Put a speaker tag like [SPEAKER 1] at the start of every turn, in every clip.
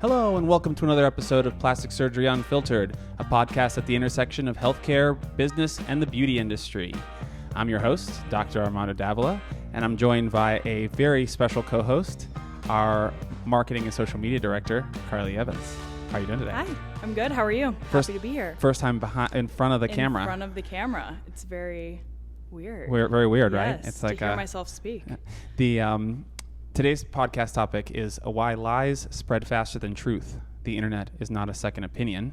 [SPEAKER 1] Hello and welcome to another episode of Plastic Surgery Unfiltered, a podcast at the intersection of healthcare, business, and the beauty industry. I'm your host, Dr. Armando Davila, and I'm joined by a very special co-host, our marketing and social media director, Carly Evans. How are you doing today?
[SPEAKER 2] Hi, I'm good. How are you? Happy to be here.
[SPEAKER 1] First time in front of the camera.
[SPEAKER 2] In front of the camera. It's very weird.
[SPEAKER 1] Very weird,
[SPEAKER 2] yes,
[SPEAKER 1] right? It's like
[SPEAKER 2] to hear myself speak.
[SPEAKER 1] Today's podcast topic is why lies spread faster than truth. The internet is not a second opinion.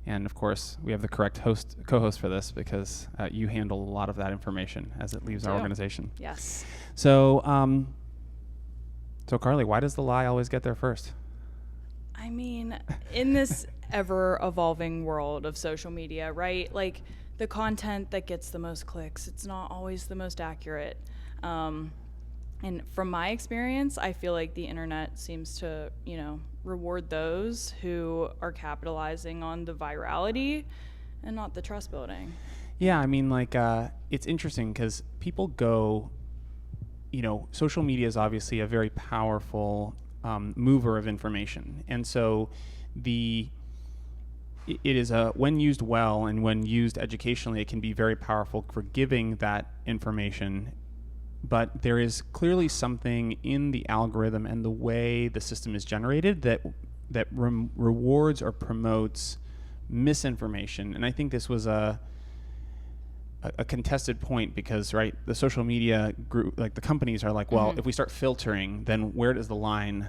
[SPEAKER 1] And of course, we have the correct co-host for this because you handle a lot of that information as it leaves our organization.
[SPEAKER 2] Yes.
[SPEAKER 1] So Carly, why does the lie always get there first?
[SPEAKER 2] I mean, in this ever-evolving world of social media, right? Like, the content that gets the most clicks, it's not always the most accurate. And from my experience, I feel like the internet seems to, reward those who are capitalizing on the virality and not the trust building.
[SPEAKER 1] Yeah, I mean, it's interesting because people go, social media is obviously a very powerful mover of information. And so it is when used well and when used educationally, it can be very powerful for giving that information. But there is clearly something in the algorithm and the way the system is generated that rewards or promotes misinformation. And I think this was a contested point because, right, the social media group, like the companies are like, well, if we start filtering, then where does the line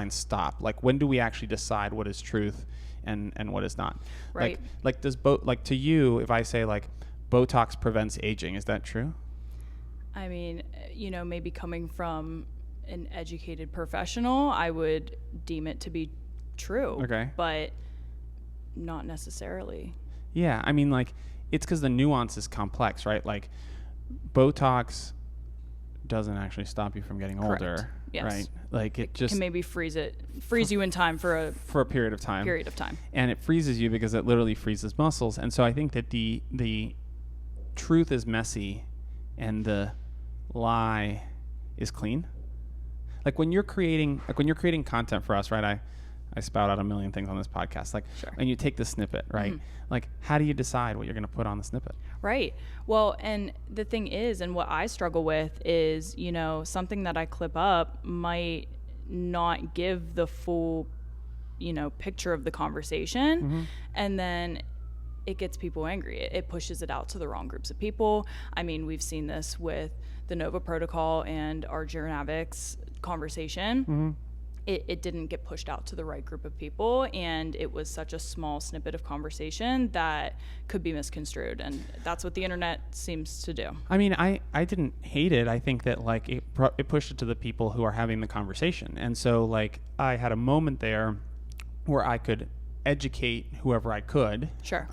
[SPEAKER 1] stop? Like, when do we actually decide what is truth and what is not?
[SPEAKER 2] Right.
[SPEAKER 1] To you, if I say like Botox prevents aging, is that true?
[SPEAKER 2] I mean, maybe coming from an educated professional, I would deem it to be true.
[SPEAKER 1] Okay.
[SPEAKER 2] But not necessarily.
[SPEAKER 1] Yeah, I mean, it's because the nuance is complex, right? Like, Botox doesn't actually stop you from getting
[SPEAKER 2] Correct.
[SPEAKER 1] older,
[SPEAKER 2] yes.
[SPEAKER 1] right? Like, it just
[SPEAKER 2] can maybe freeze you in time for
[SPEAKER 1] a period of time. And it freezes you because it literally freezes muscles. And so I think that the truth is messy and the lie is clean. Like when you're creating content for us, right? I spout out a million things on this podcast.
[SPEAKER 2] Sure.
[SPEAKER 1] And you take the snippet, right? Like, how do you decide what you're going to put on the snippet?
[SPEAKER 2] Right. Well, and the thing is, and what I struggle with is, something that I clip up might not give the full, picture of the conversation. And then it gets people angry. It pushes it out to the wrong groups of people. I mean, we've seen this with the Nova Protocol and our Geronavix conversation. It didn't get pushed out to the right group of people, and it was such a small snippet of conversation that could be misconstrued, and that's what the internet seems to do.
[SPEAKER 1] I mean, I didn't hate it. I think that it pushed it to the people who are having the conversation. And so I had a moment there where I could educate whoever I could.
[SPEAKER 2] Sure.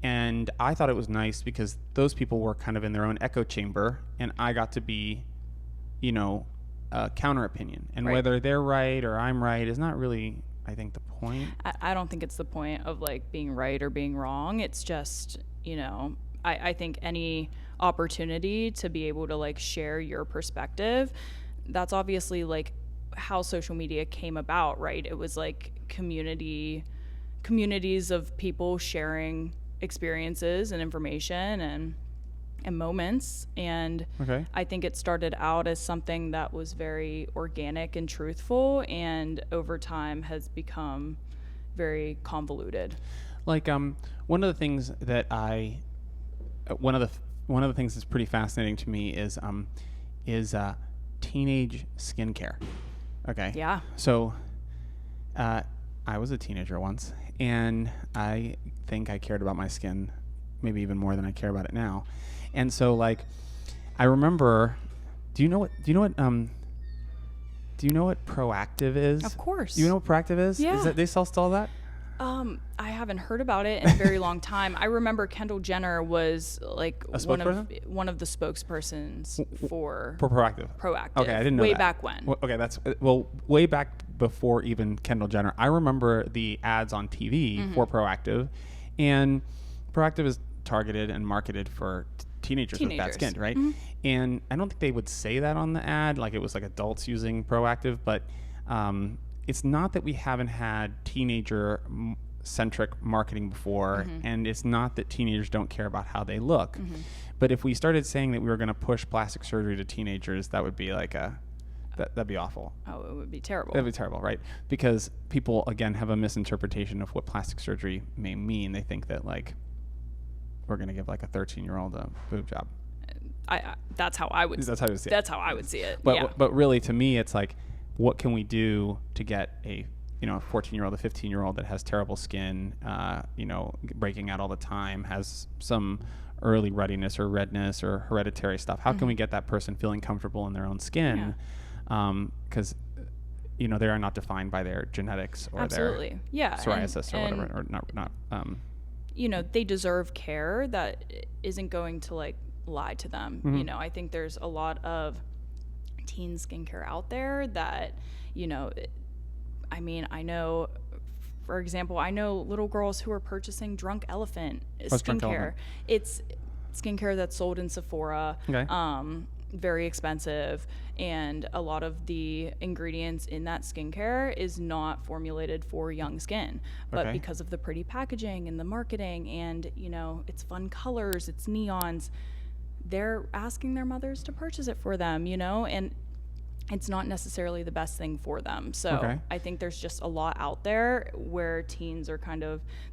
[SPEAKER 1] And I thought it was nice because those people were kind of in their own echo chamber, and I got to be, a counter opinion. And
[SPEAKER 2] right.
[SPEAKER 1] Whether they're right or I'm right is not really, I think, the point.
[SPEAKER 2] I don't think it's the point of being right or being wrong. It's just, I think any opportunity to be able to share your perspective, that's obviously how social media came about, right? It was communities of people sharing experiences and information and moments. And
[SPEAKER 1] okay.
[SPEAKER 2] I think it started out as something that was very organic and truthful, and over time has become very convoluted.
[SPEAKER 1] One of the things that one of the things that's pretty fascinating to me is teenage skincare. Okay.
[SPEAKER 2] Yeah.
[SPEAKER 1] So, I was a teenager once, and I think I cared about my skin maybe even more than I care about it now. And so I remember, do you know what Proactive is?
[SPEAKER 2] Of course.
[SPEAKER 1] Do you know what Proactive is?
[SPEAKER 2] Yeah.
[SPEAKER 1] Is that they still that?
[SPEAKER 2] I haven't heard about it in a very long time. I remember Kendall Jenner was one of the spokespersons for
[SPEAKER 1] Proactive. Okay, I didn't know
[SPEAKER 2] way
[SPEAKER 1] that.
[SPEAKER 2] Back when.
[SPEAKER 1] Well, way back before even Kendall Jenner. I remember the ads on TV for Proactive, and Proactive is targeted and marketed for teenagers with bad skin, right? And I don't think they would say that on the ad, it was adults using Proactive, but it's not that we haven't had teenager centric marketing before, and it's not that teenagers don't care about how they look. But if we started saying that we were going to push plastic surgery to teenagers, that would be like that'd be awful.
[SPEAKER 2] Oh, it would be terrible.
[SPEAKER 1] That'd be terrible, right? Because people, again, have a misinterpretation of what plastic surgery may mean. They think that, like, we're going to give, like, a 13-year-old a boob job.
[SPEAKER 2] That's how I would.
[SPEAKER 1] That's how you see it.
[SPEAKER 2] That's how I would see it.
[SPEAKER 1] But really, to me, it's like, what can we do to get a 14-year-old, a 15-year-old that has terrible skin, breaking out all the time, has some early ruddiness or redness or hereditary stuff. How can we get that person feeling comfortable in their own skin? Because they are not defined by their genetics or their psoriasis or whatever, or not.
[SPEAKER 2] They deserve care that isn't going to, like, lie to them. I think there's a lot of teen skincare out there that, I know, for example, little girls who are purchasing Drunk Elephant skincare. It's skincare that's sold in Sephora.
[SPEAKER 1] Okay.
[SPEAKER 2] Very expensive, and a lot of the ingredients in that skincare is not formulated for young skin, but because of the pretty packaging and the marketing and it's fun colors, it's neons, they're asking their mothers to purchase it for them, and it's not necessarily the best thing for them. So I think there's just a lot out there where teens are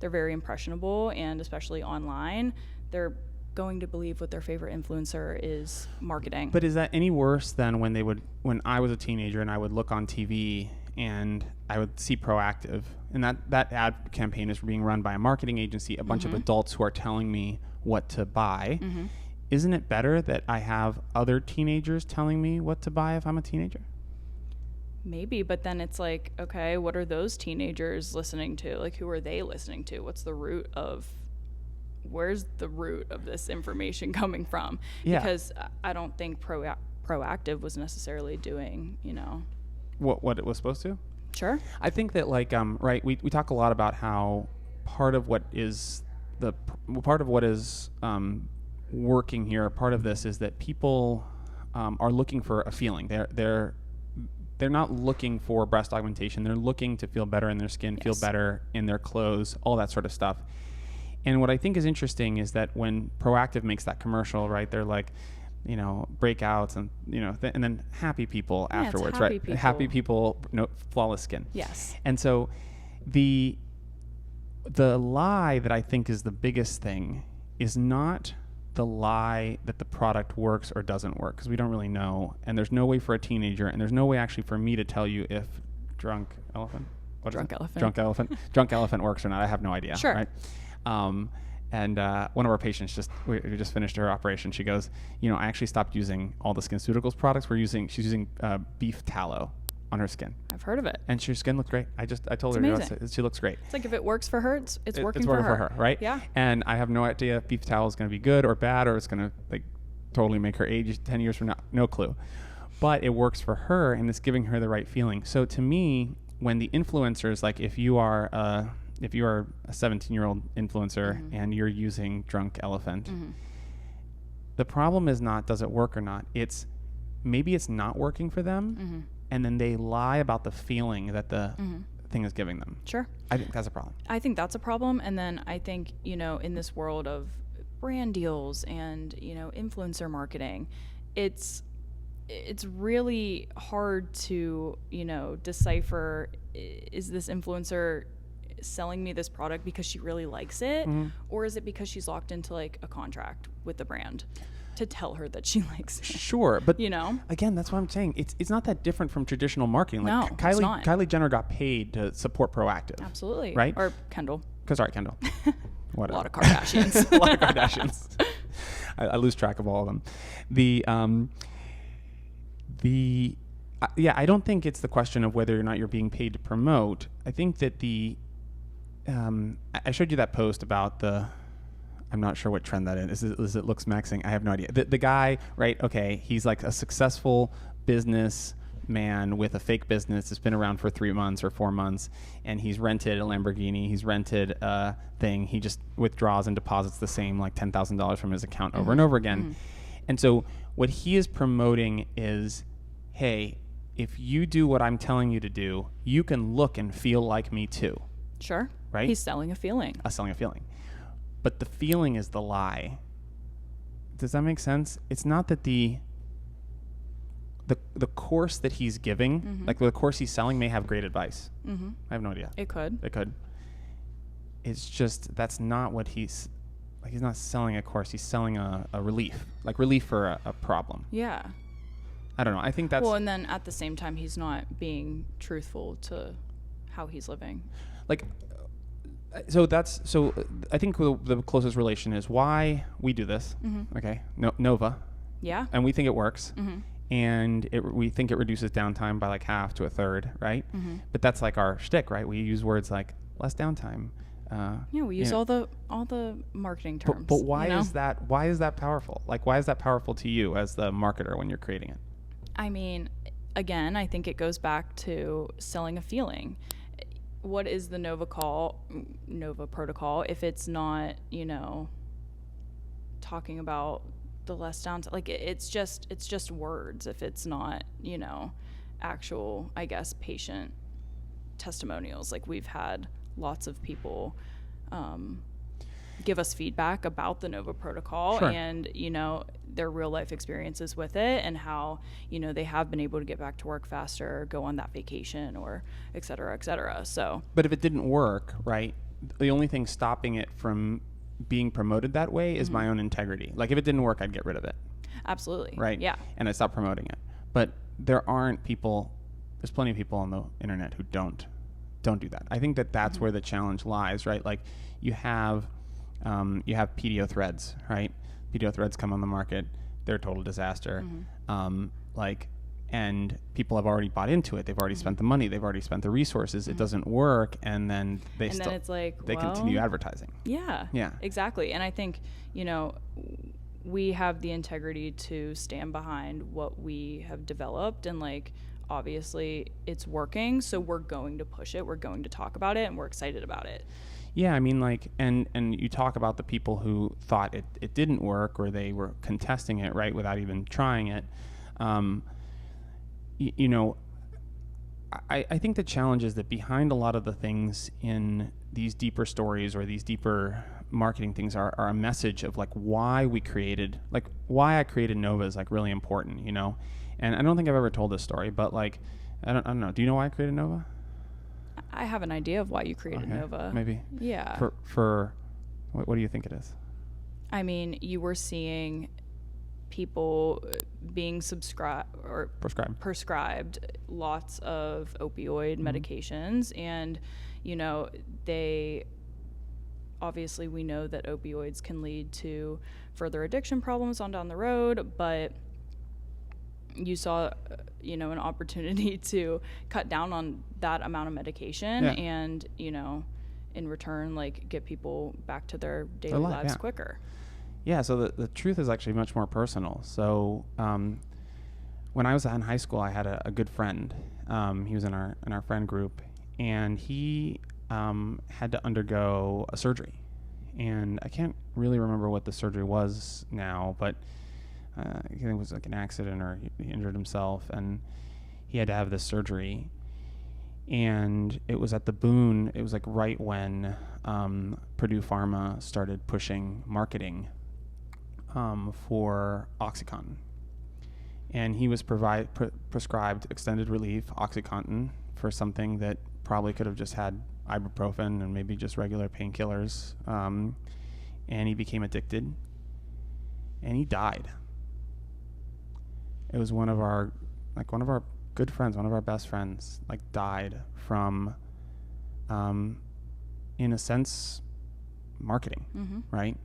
[SPEAKER 2] they're very impressionable, and especially online, they're going to believe what their favorite influencer is marketing.
[SPEAKER 1] But is that any worse than when I was a teenager and I would look on TV and I would see Proactive, and that ad campaign is being run by a marketing agency, a bunch of adults who are telling me what to buy. Isn't it better that I have other teenagers telling me what to buy if I'm a teenager?
[SPEAKER 2] Maybe, but then it's like, okay, what are those teenagers listening to? Like, who are they listening to? Where's the root of this information coming from?
[SPEAKER 1] Yeah.
[SPEAKER 2] Because I don't think Proactive was necessarily doing,
[SPEAKER 1] what it was supposed to.
[SPEAKER 2] Sure.
[SPEAKER 1] I think that, like, we talk a lot about how part of what is working here, part of this is that people are looking for a feeling. They're not looking for breast augmentation. They're looking to feel better in their skin, feel better in their clothes, all that sort of stuff. And what I think is interesting is that when Proactive makes that commercial, right, they're like, breakouts and, and then happy people afterwards,
[SPEAKER 2] happy
[SPEAKER 1] right?
[SPEAKER 2] People.
[SPEAKER 1] Happy people, flawless skin.
[SPEAKER 2] Yes.
[SPEAKER 1] And so the lie that I think is the biggest thing is not the lie that the product works or doesn't work, because we don't really know. And there's no way for a teenager, and there's no way actually for me to tell you if Drunk Elephant works or not. I have no idea.
[SPEAKER 2] Sure.
[SPEAKER 1] Right? And one of our patients we just finished her operation. She goes, I actually stopped using all the SkinCeuticals products. She's using beef tallow on her skin.
[SPEAKER 2] I've heard of it.
[SPEAKER 1] And her skin looked great. I told her she looks great.
[SPEAKER 2] It's like, if it works for her, it's working for her,
[SPEAKER 1] right?
[SPEAKER 2] Yeah.
[SPEAKER 1] And I have no idea if beef tallow is going to be good or bad, or it's going to, like, totally make her age 10 years from now. No clue. But it works for her, and it's giving her the right feeling. So to me, when the influencers, like, if you are a 17-year-old influencer and you're using Drunk Elephant, the problem is not does it work or not. It's maybe it's not working for them, and then they lie about the feeling that the thing is giving them.
[SPEAKER 2] Sure.
[SPEAKER 1] I think that's a problem.
[SPEAKER 2] I think that's a problem. And then I think, in this world of brand deals and, influencer marketing, it's really hard to, decipher, is this influencer selling me this product because she really likes it, or is it because she's locked into, like, a contract with the brand to tell her that she likes it?
[SPEAKER 1] Sure, but again, that's what I'm saying. It's not that different from traditional marketing. Like,
[SPEAKER 2] no, it's not.
[SPEAKER 1] Kylie Jenner got paid to support Proactive.
[SPEAKER 2] Absolutely.
[SPEAKER 1] Right?
[SPEAKER 2] Or Kendall.
[SPEAKER 1] Kendall. Whatever.
[SPEAKER 2] A lot of Kardashians.
[SPEAKER 1] A lot of Kardashians. I lose track of all of them. I don't think it's the question of whether or not you're being paid to promote. I think that I showed you that post about I'm not sure what trend that is. Is it looks maxing? I have no idea. The guy, right? Okay, he's like a successful business man with a fake business that's been around for 3 months or 4 months, and he's rented a Lamborghini. He's rented a thing. He just withdraws and deposits the same, like, $10,000 from his account over and over again. And so what he is promoting is, hey, if you do what I'm telling you to do, you can look and feel like me too.
[SPEAKER 2] Sure.
[SPEAKER 1] Right?
[SPEAKER 2] He's selling a feeling.
[SPEAKER 1] Selling a feeling. But the feeling is the lie. Does that make sense? It's not that the course that he's giving, like the course he's selling, may have great advice. I have no idea.
[SPEAKER 2] It could.
[SPEAKER 1] It's just that's not what he's like. He's not selling a course. He's selling a relief, like relief for a problem.
[SPEAKER 2] Yeah.
[SPEAKER 1] I don't know. I think that's
[SPEAKER 2] well, and then at the same time, he's not being truthful to how he's living.
[SPEAKER 1] Like. So I think the closest relation is why we do this. Okay, Nova.
[SPEAKER 2] Yeah.
[SPEAKER 1] And we think it works. And we think it reduces downtime by like half to a third, right? But that's like our shtick, right? We use words like less downtime.
[SPEAKER 2] Yeah, we use all the marketing terms.
[SPEAKER 1] But why is that? Why is that powerful? Like, why is that powerful to you as the marketer when you're creating it?
[SPEAKER 2] I mean, again, I think it goes back to selling a feeling. What is the Nova protocol if it's not, talking about the less downtime? Like it's just words if it's not, actual, I guess, patient testimonials. Like we've had lots of people give us feedback about the Nova protocol and, their real life experiences with it and how, they have been able to get back to work faster, go on that vacation or et cetera, et cetera. So,
[SPEAKER 1] but if it didn't work, right, the only thing stopping it from being promoted that way is my own integrity. Like if it didn't work, I'd get rid of it.
[SPEAKER 2] Absolutely.
[SPEAKER 1] Right.
[SPEAKER 2] Yeah.
[SPEAKER 1] And I stopped promoting it. But there's plenty of people on the internet who don't do that. I think that's where the challenge lies, right? Like you have PDO threads, right? PDO threads come on the market. They're a total disaster. And people have already bought into it. They've already spent the money. They've already spent the resources. It doesn't work. And then then it's like, they continue advertising.
[SPEAKER 2] Yeah. Yeah. Exactly. And I think, we have the integrity to stand behind what we have developed and like, obviously it's working. So we're going to push it. We're going to talk about it and we're excited about it.
[SPEAKER 1] Yeah, I mean, like, and you talk about the people who thought it didn't work or they were contesting it, right, without even trying it. I think the challenge is that behind a lot of the things in these deeper stories or these deeper marketing things are a message of like why I created Nova is like really important, And I don't think I've ever told this story, but like, I don't know. Do you know why I created Nova?
[SPEAKER 2] I have an idea of why you created Nova.
[SPEAKER 1] Maybe.
[SPEAKER 2] Yeah.
[SPEAKER 1] For what do you think it is?
[SPEAKER 2] I mean, you were seeing people being prescribed lots of opioid medications, and they obviously, we know that opioids can lead to further addiction problems on down the road, but you saw an opportunity to cut down on that amount of medication and in return like get people back to their daily lives quicker.
[SPEAKER 1] Yeah, so the truth is actually much more personal. So when I was in high school, I had a good friend. He was in our friend group, and he had to undergo a surgery. And I can't really remember what the surgery was now, but I think it was like an accident or he injured himself, and he had to have this surgery. And it was at the Boone. It was like right when Purdue Pharma started pushing marketing for OxyContin. And he was prescribed extended relief OxyContin for something that probably could have just had ibuprofen and maybe just regular painkillers. And he became addicted, and he died. It was one of our good friends, one of our best friends, like died from, in a sense, marketing, right?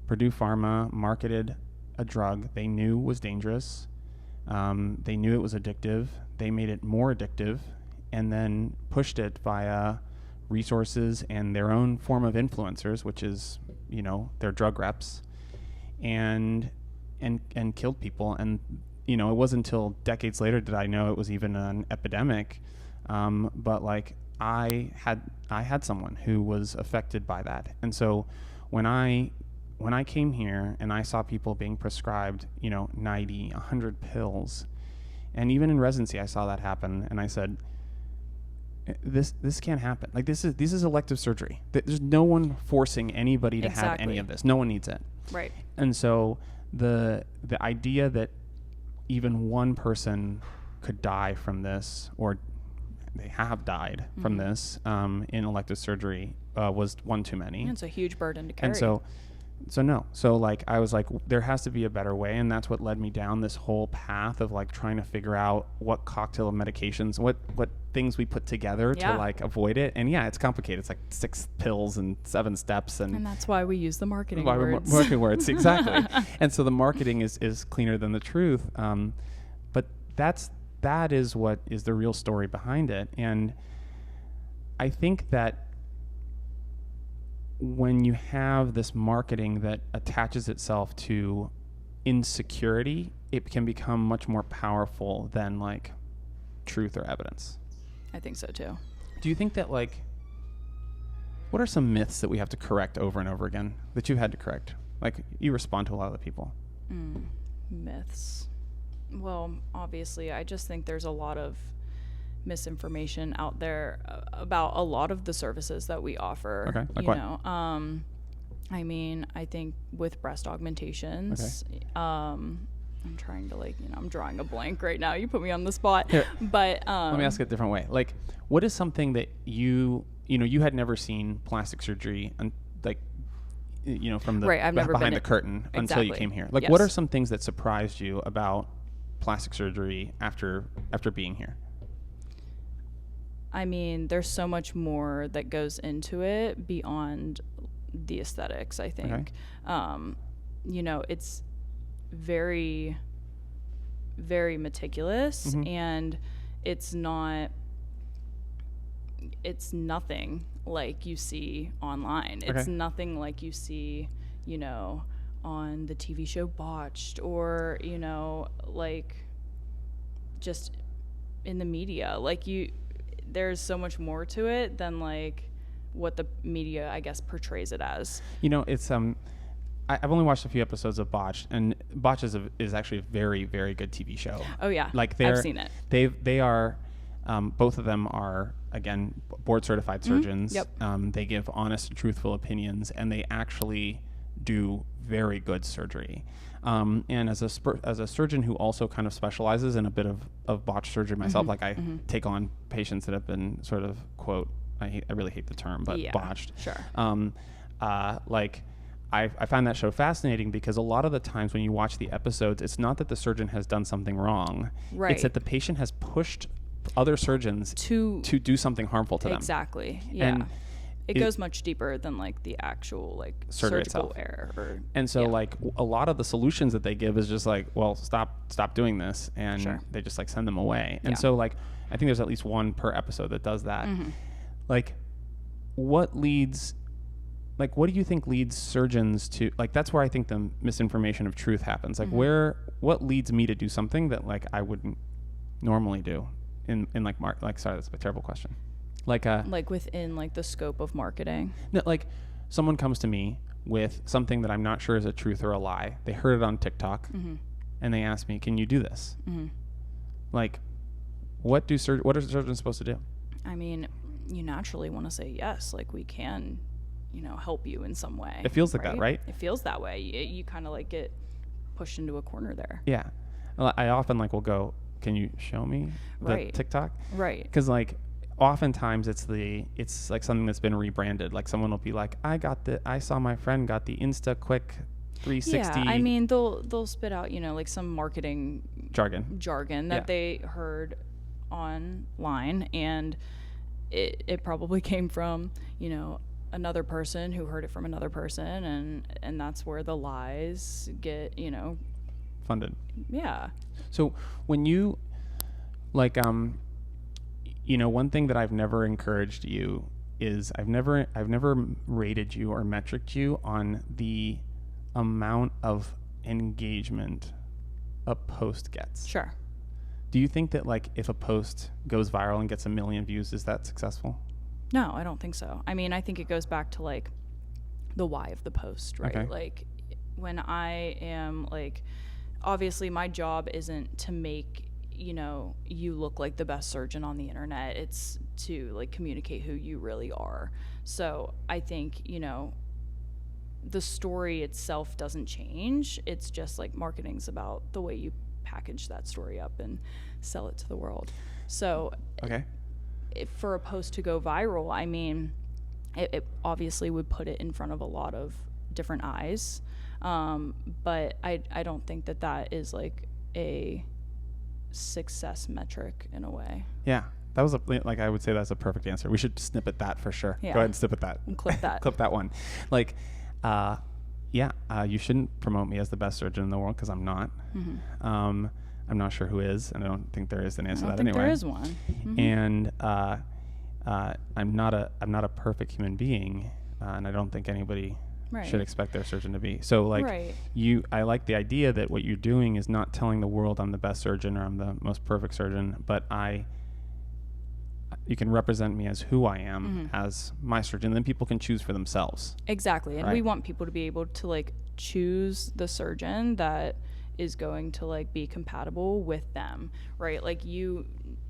[SPEAKER 1] Purdue Pharma marketed a drug they knew was dangerous. They knew it was addictive. They made it more addictive and then pushed it via resources and their own form of influencers, which is, their drug reps, and killed people. And it wasn't until decades later did I know it was even an epidemic. But like I had someone who was affected by that. And so when I came here and I saw people being prescribed, 90, 100 pills, And even in residency, I saw that happen, and I said, this can't happen. Like, this is elective surgery. There's no one forcing anybody to have any of this. No one needs it.
[SPEAKER 2] Right.
[SPEAKER 1] And so the idea that even one person could die from this, or they have died from this in elective surgery, was one too many.
[SPEAKER 2] It's a huge burden to carry.
[SPEAKER 1] And so like, I was like, there has to be a better way. And that's what led me down this whole path of like trying to figure out what cocktail of medications, what things we put together to like avoid it. And yeah, it's complicated. It's like 6 pills and 7 steps. And
[SPEAKER 2] that's why we use the marketing words.
[SPEAKER 1] Marketing words, exactly. And so the marketing is cleaner than the truth. But that is what is the real story behind it. And I think that when you have this marketing that attaches itself to insecurity, it can become much more powerful than like truth or evidence.
[SPEAKER 2] I think so too.
[SPEAKER 1] Do you think that, like, what are some myths that we have to correct over and over again that you've had to correct? Like, you respond to a lot of the people.
[SPEAKER 2] Myths. Well, obviously, I just think there's a lot of misinformation out there about a lot of the services that we offer.
[SPEAKER 1] Okay, like what?
[SPEAKER 2] I mean, I think with breast augmentations, I'm trying to, like, I'm drawing a blank right now. You put me on the spot.
[SPEAKER 1] Here,
[SPEAKER 2] but
[SPEAKER 1] let me ask it a different way. Like, what is something that you had never seen plastic surgery and like, from the
[SPEAKER 2] I've never
[SPEAKER 1] behind
[SPEAKER 2] been
[SPEAKER 1] the curtain until you came here? Like, what are some things that surprised you about plastic surgery after being here?
[SPEAKER 2] I mean, there's so much more that goes into it beyond the aesthetics, I think. Okay. It's very, very meticulous, and it's nothing like you see online. Okay. It's nothing like you see, on the TV show Botched, or, like just in the media. Like, there's so much more to it than like what the media, I guess, portrays it as.
[SPEAKER 1] It's I've only watched a few episodes of Botched, and Botched is actually a very, very good TV show.
[SPEAKER 2] Oh yeah,
[SPEAKER 1] like
[SPEAKER 2] I've seen it.
[SPEAKER 1] They are, both of them are, again, board certified surgeons.
[SPEAKER 2] Yep.
[SPEAKER 1] They give honest and truthful opinions, and they actually do very good surgery. And as a surgeon who also kind of specializes in a bit of botched surgery myself, like I take on patients that have been sort of, quote, I really hate the term, but botched.
[SPEAKER 2] Sure.
[SPEAKER 1] I find that show fascinating because a lot of the times when you watch the episodes, it's not that the surgeon has done something wrong. Right. It's that the patient has pushed other surgeons to do something harmful to them.
[SPEAKER 2] Exactly. Yeah. And it goes much deeper than like the actual like surgical error.
[SPEAKER 1] And so like a lot of the solutions that they give is just like, well, stop doing this, and they just like send them away. And so like I think there's at least one per episode that does that. Like, what do you think leads surgeons to, like, that's where I think the misinformation of truth happens. Like, what leads me to do something that like I wouldn't normally do in like sorry, that's a terrible question. Like within like the scope of marketing. No, like someone comes to me with something that I'm not sure is a truth or a lie. They heard it on TikTok, and they ask me, "Can you do this?" Like, what are surgeons supposed to do? I mean, you naturally want to say yes. Like, we can, help you in some way. It feels like that, right? It feels that way. You kind of like get pushed into a corner there. Yeah, I often will go, "Can you show me the TikTok?" Right. Because like, oftentimes it's like something that's been rebranded. Like, someone will be like, I saw my friend got the Insta Quick 360. Yeah, I mean, they'll spit out, like some marketing jargon that they heard online, and it probably came from, another person who heard it from another person, and that's where the lies get, funded. Yeah. So when you one thing that I've never encouraged you is I've never rated you or metriced you on the amount of engagement a post gets. Sure. Do you think that like if a post goes viral and gets 1 million views, is that successful? No, I don't think so. I mean, I think it goes back to like the why of the post, right? Okay. Like when I am like, obviously my job isn't to make
[SPEAKER 2] you look like the best surgeon on the internet. It's to like communicate who you really are. So I think, the story itself doesn't change. It's just like marketing's about the way you package that story up and sell it to the world. So
[SPEAKER 1] Okay.
[SPEAKER 2] if for a post to go viral, I mean, it obviously would put it in front of a lot of different eyes. But I don't think that is like a success metric in a way.
[SPEAKER 1] Yeah. That was I would say that's a perfect answer. We should snippet that for sure.
[SPEAKER 2] Yeah.
[SPEAKER 1] Go ahead and snippet that.
[SPEAKER 2] And clip that.
[SPEAKER 1] Clip that one. Like, you shouldn't promote me as the best surgeon in the world because I'm not.
[SPEAKER 2] Mm-hmm.
[SPEAKER 1] I'm not sure who is, and I don't think there is an answer to that
[SPEAKER 2] I don't think
[SPEAKER 1] anyway.
[SPEAKER 2] there is one. Mm-hmm.
[SPEAKER 1] And I'm not a perfect human being, and I don't think anybody should expect their surgeon to be. So I like the idea that what you're doing is not telling the world I'm the best surgeon or I'm the most perfect surgeon, but you can represent me as who I am as my surgeon, and then people can choose for themselves.
[SPEAKER 2] Exactly. And we want people to be able to like choose the surgeon that is going to like be compatible with them, right? Like you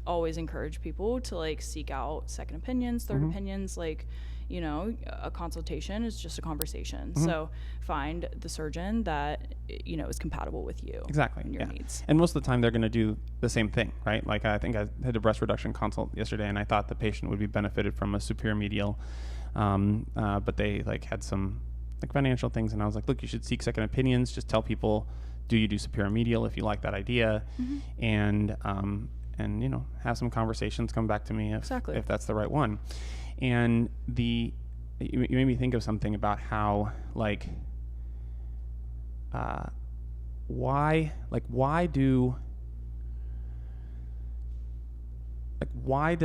[SPEAKER 2] always encourage people to like seek out second opinions, third opinions, like, a consultation is just a conversation. So find the surgeon that, is compatible with you.
[SPEAKER 1] Exactly.
[SPEAKER 2] And your needs.
[SPEAKER 1] And most of the time they're going to do the same thing, right? Like I think I had a breast reduction consult yesterday and I thought the patient would be benefited from a superior medial. But they like had some like financial things. And I was like, look, you should seek second opinions. Just tell people, do you do superior medial if you like that idea? And have some conversations, come back to me if that's the right one. And you made me think of something about how why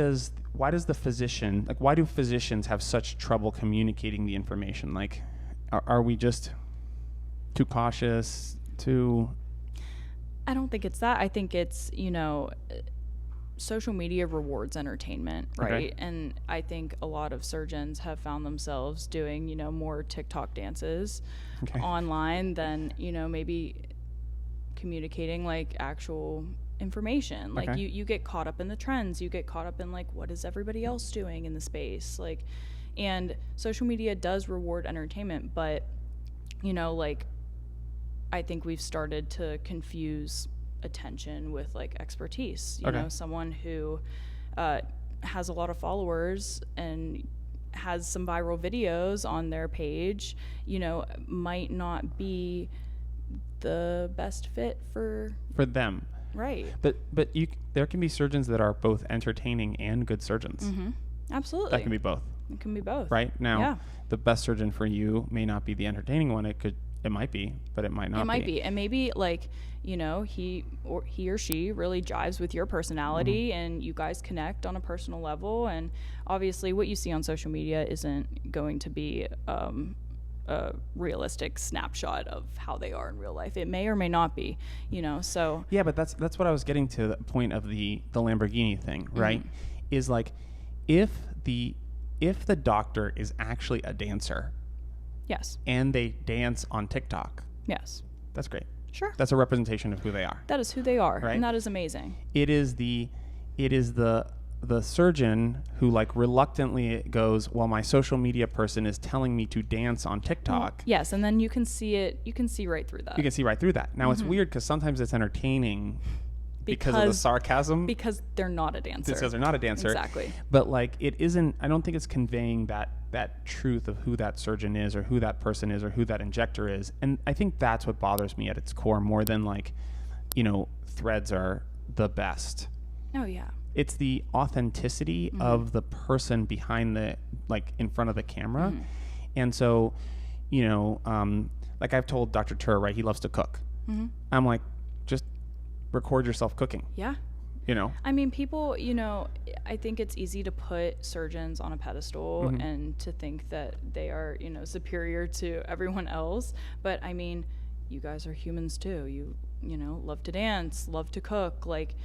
[SPEAKER 1] does the physician, why do physicians have such trouble communicating the information? Like, are we just too cautious, I
[SPEAKER 2] don't think it's that. I think it's, social media rewards entertainment, right?
[SPEAKER 1] Okay.
[SPEAKER 2] And I think a lot of surgeons have found themselves doing, more TikTok dances online than, maybe communicating like actual information. Like you get caught up in the trends, you get caught up in like, what is everybody else doing in the space? Like, and social media does reward entertainment, but, I think we've started to confuse attention with like expertise. You know, someone who has a lot of followers and has some viral videos on their page, might not be the best fit for
[SPEAKER 1] them.
[SPEAKER 2] Right.
[SPEAKER 1] But there can be surgeons that are both entertaining and good surgeons.
[SPEAKER 2] Absolutely.
[SPEAKER 1] That can be both.
[SPEAKER 2] It can be both.
[SPEAKER 1] Right? Now, the best surgeon for you may not be the entertaining one. It might be, but it might not be.
[SPEAKER 2] It might be. And maybe like, he or she really jives with your personality and you guys connect on a personal level. And obviously what you see on social media isn't going to be a realistic snapshot of how they are in real life. It may or may not be, so.
[SPEAKER 1] Yeah, but that's what I was getting to, the point of the Lamborghini thing, right? Is like, if the doctor is actually a dancer,
[SPEAKER 2] yes, and
[SPEAKER 1] they dance on TikTok,
[SPEAKER 2] yes,
[SPEAKER 1] that's great.
[SPEAKER 2] Sure.
[SPEAKER 1] That's a representation of who they are.
[SPEAKER 2] That is who they are,
[SPEAKER 1] right?
[SPEAKER 2] And that is amazing.
[SPEAKER 1] It is the surgeon who like reluctantly goes, well, my social media person is telling me to dance on TikTok.
[SPEAKER 2] Well, yes, and then you can see right through that.
[SPEAKER 1] You can see right through that. Now it's weird because sometimes it's entertaining because of the sarcasm.
[SPEAKER 2] Because they're not a dancer.
[SPEAKER 1] Because they're not a dancer.
[SPEAKER 2] Exactly.
[SPEAKER 1] But like, it isn't, I don't think it's conveying that truth of who that surgeon is or who that person is or who that injector is. And I think that's what bothers me at its core more than like, threads are the best.
[SPEAKER 2] Oh yeah.
[SPEAKER 1] It's the authenticity of the person behind in front of the camera. And so, like I've told Dr. Tur, right, he loves to cook. I'm like, just record yourself cooking.
[SPEAKER 2] Yeah.
[SPEAKER 1] I
[SPEAKER 2] mean, people, I think it's easy to put surgeons on a pedestal and to think that they are, superior to everyone else. But I mean, you guys are humans too. You love to dance, love to cook. Like,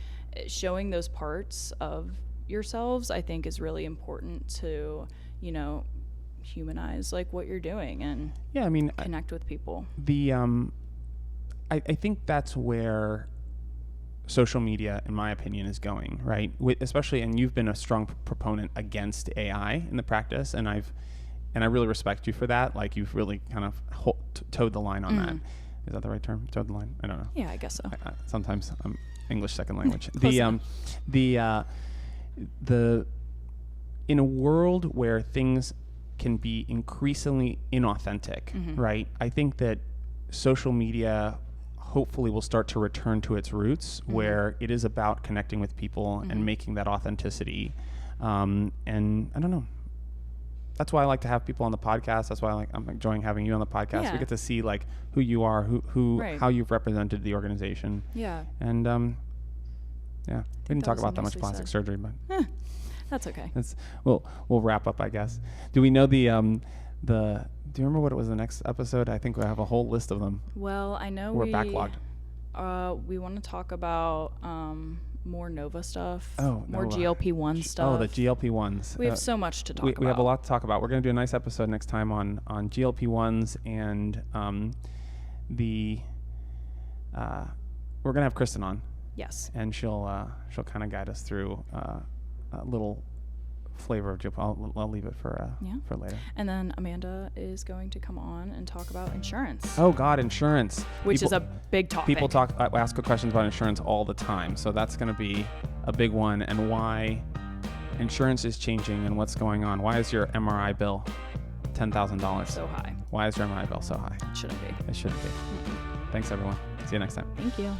[SPEAKER 2] showing those parts of yourselves, I think, is really important to, humanize like what you're doing and connect with people.
[SPEAKER 1] I think that's where social media, in my opinion, is going, right? Especially, and you've been a strong proponent against AI in the practice, and I really respect you for that. Like, you've really kind of towed the line on that. Is that the right term? Towed the line? I don't know.
[SPEAKER 2] Yeah, I guess so.
[SPEAKER 1] Sometimes I'm English second language. In a world where things can be increasingly inauthentic, right? I think that social media hopefully will start to return to its roots, where it is about connecting with people and making that authenticity. And I don't know. That's why I like to have people on the podcast. That's why I'm enjoying having you on the podcast.
[SPEAKER 2] Yeah.
[SPEAKER 1] We get to see like who you are, who
[SPEAKER 2] Right.
[SPEAKER 1] how you've represented the organization.
[SPEAKER 2] Yeah.
[SPEAKER 1] And we didn't talk about that much
[SPEAKER 2] nicely
[SPEAKER 1] plastic
[SPEAKER 2] said.
[SPEAKER 1] surgery, but
[SPEAKER 2] That's okay.
[SPEAKER 1] we'll wrap up, I guess. Do we know do you remember what it was the next episode? I think we have a whole list of them.
[SPEAKER 2] Well, I know
[SPEAKER 1] We're backlogged.
[SPEAKER 2] We want to talk about more Nova stuff.
[SPEAKER 1] Oh,
[SPEAKER 2] more
[SPEAKER 1] Nova.
[SPEAKER 2] GLP-1 stuff.
[SPEAKER 1] Oh, the GLP-1s.
[SPEAKER 2] We have so much to talk about.
[SPEAKER 1] We have a lot to talk about. We're going to do a nice episode next time on GLP-1s, and we're going to have Kristen on.
[SPEAKER 2] Yes.
[SPEAKER 1] And she'll kind of guide us through a little flavor of GLP. I'll leave it for later.
[SPEAKER 2] And then Amanda is going to come on and talk about insurance.
[SPEAKER 1] Oh God, insurance.
[SPEAKER 2] Which is a big topic.
[SPEAKER 1] People ask questions about insurance all the time, so that's going to be a big one, and why insurance is changing and what's going on. Why is your MRI bill $10,000?
[SPEAKER 2] So high.
[SPEAKER 1] Why is your MRI bill so high?
[SPEAKER 2] It shouldn't be.
[SPEAKER 1] It shouldn't be. Thanks, everyone. See you next time.
[SPEAKER 2] Thank you.